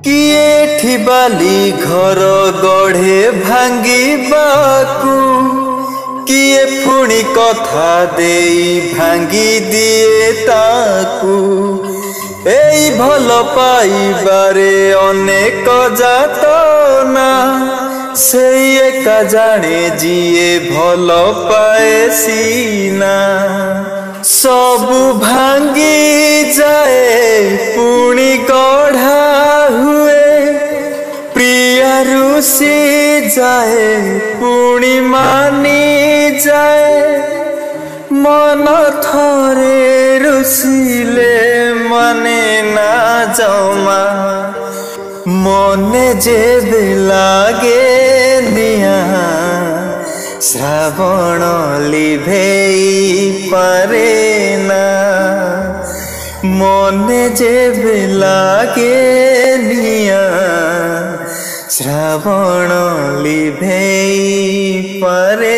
किए बाली घर गढ़े भांगिबाकू किए पुणी कथा देई भांगी दिए ताकू एई भल पाइबारे अनेक जातना से एका जाने जिए भल पाए सीना सबु भांगी जाए पुणी गढ़ा हुए प्रिया रुसी जाए पुणी मानी जाए मन थरे रुसिले मने ना जमा मने जेबे लागे निया श्रावण लिभेई पारे ना मने जेबे लागे निया श्रावण लिभेई पारे